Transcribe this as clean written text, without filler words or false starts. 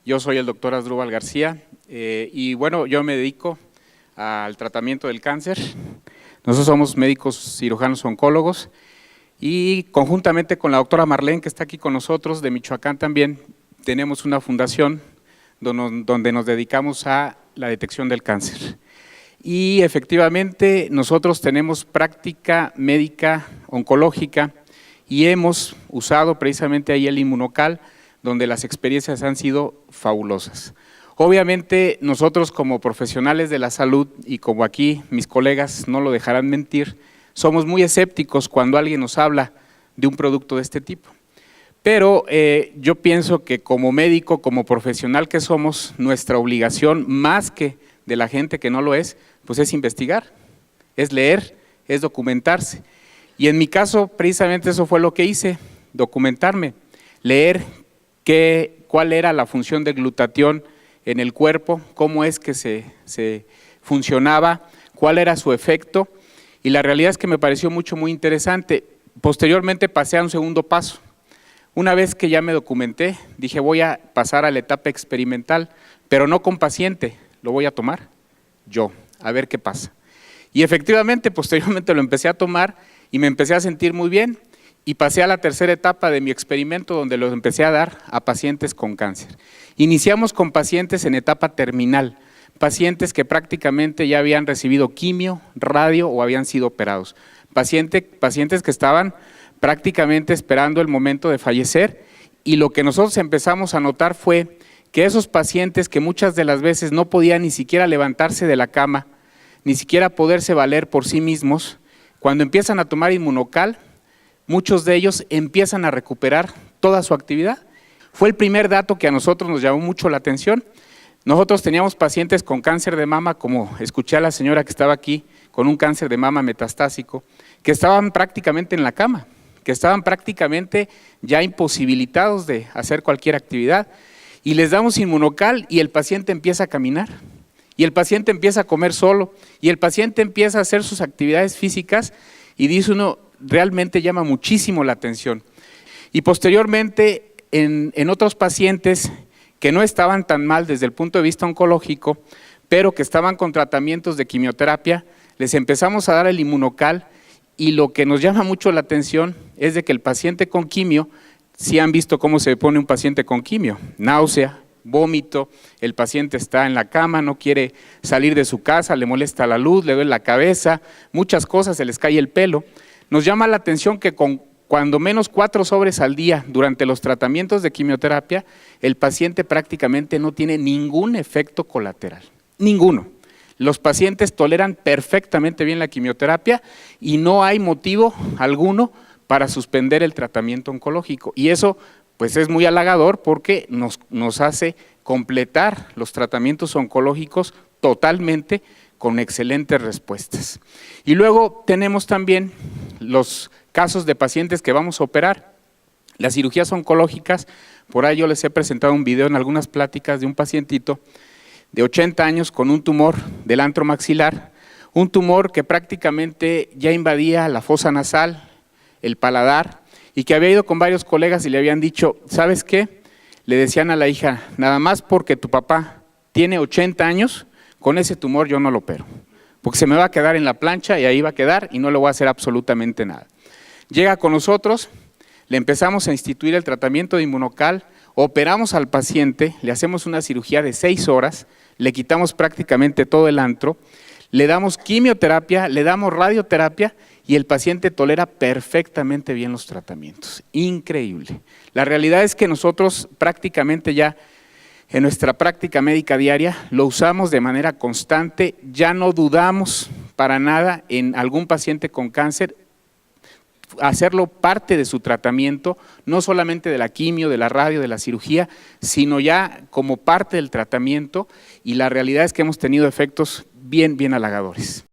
Yo soy el doctor Asdrúbal García y bueno, yo me dedico al tratamiento del cáncer. Nosotros somos médicos cirujanos oncólogos y conjuntamente con la doctora Marlene, que está aquí con nosotros, de Michoacán también, tenemos una fundación donde nos dedicamos a la detección del cáncer. Y efectivamente nosotros tenemos práctica médica oncológica y hemos usado precisamente ahí el Inmunocal, donde las experiencias han sido fabulosas. Obviamente nosotros como profesionales de la salud y como aquí mis colegas no lo dejarán mentir, somos muy escépticos cuando alguien nos habla de un producto de este tipo. Pero yo pienso que como médico, como profesional que somos, nuestra obligación, más que de la gente que no lo es, pues es investigar, es leer, es documentarse. Y en mi caso, precisamente eso fue lo que hice, documentarme, leer cuál era la función del glutatión en el cuerpo, cómo es que se funcionaba, cuál era su efecto, y la realidad es que me pareció muy interesante. Posteriormente pasé a un segundo paso. Una vez que ya me documenté, dije voy a pasar a la etapa experimental, pero no con paciente, lo voy a tomar yo, a ver qué pasa. Y efectivamente, posteriormente lo empecé a tomar y me empecé a sentir muy bien y pasé a la tercera etapa de mi experimento donde lo empecé a dar a pacientes con cáncer. Iniciamos con pacientes en etapa terminal, pacientes que prácticamente ya habían recibido quimio, radio o habían sido operados, pacientes que estaban prácticamente esperando el momento de fallecer, y lo que nosotros empezamos a notar fue que esos pacientes que muchas de las veces no podían ni siquiera levantarse de la cama, ni siquiera poderse valer por sí mismos, cuando empiezan a tomar Inmunocal, muchos de ellos empiezan a recuperar toda su actividad. Fue el primer dato que a nosotros nos llamó mucho la atención. Nosotros teníamos pacientes con cáncer de mama, como escuché a la señora que estaba aquí, con un cáncer de mama metastásico, que estaban prácticamente en la cama, que estaban prácticamente ya imposibilitados de hacer cualquier actividad, y les damos Inmunocal y el paciente empieza a caminar, y el paciente empieza a comer solo, y el paciente empieza a hacer sus actividades físicas, y dice uno, realmente llama muchísimo la atención. Y posteriormente, en otros pacientes que no estaban tan mal desde el punto de vista oncológico, pero que estaban con tratamientos de quimioterapia, les empezamos a dar el Inmunocal, y lo que nos llama mucho la atención es de que el paciente con quimio, si han visto cómo se pone un paciente con quimio, náusea, vómito, el paciente está en la cama, no quiere salir de su casa, le molesta la luz, le duele la cabeza, muchas cosas, se les cae el pelo. Nos llama la atención que con cuando menos 4 sobres al día durante los tratamientos de quimioterapia, el paciente prácticamente no tiene ningún efecto colateral, ninguno. Los pacientes toleran perfectamente bien la quimioterapia y no hay motivo alguno para suspender el tratamiento oncológico. Y eso pues es muy halagador porque nos hace completar los tratamientos oncológicos totalmente con excelentes respuestas. Y luego tenemos también los casos de pacientes que vamos a operar. Las cirugías oncológicas, por ahí yo les he presentado un video en algunas pláticas de un pacientito de 80 años con un tumor del antro maxilar, un tumor que prácticamente ya invadía la fosa nasal, el paladar, y que había ido con varios colegas y le habían dicho, ¿sabes qué? Le decían a la hija, nada más porque tu papá tiene 80 años, con ese tumor yo no lo opero, porque se me va a quedar en la plancha y ahí va a quedar y no le voy a hacer absolutamente nada. Llega con nosotros, le empezamos a instituir el tratamiento de Inmunocal, operamos al paciente, le hacemos una cirugía de 6 horas, le quitamos prácticamente todo el antro, le damos quimioterapia, le damos radioterapia y el paciente tolera perfectamente bien los tratamientos. Increíble. La realidad es que nosotros prácticamente ya en nuestra práctica médica diaria lo usamos de manera constante, ya no dudamos para nada en algún paciente con cáncer, hacerlo parte de su tratamiento, no solamente de la quimio, de la radio, de la cirugía, sino ya como parte del tratamiento, y la realidad es que hemos tenido efectos bien halagadores.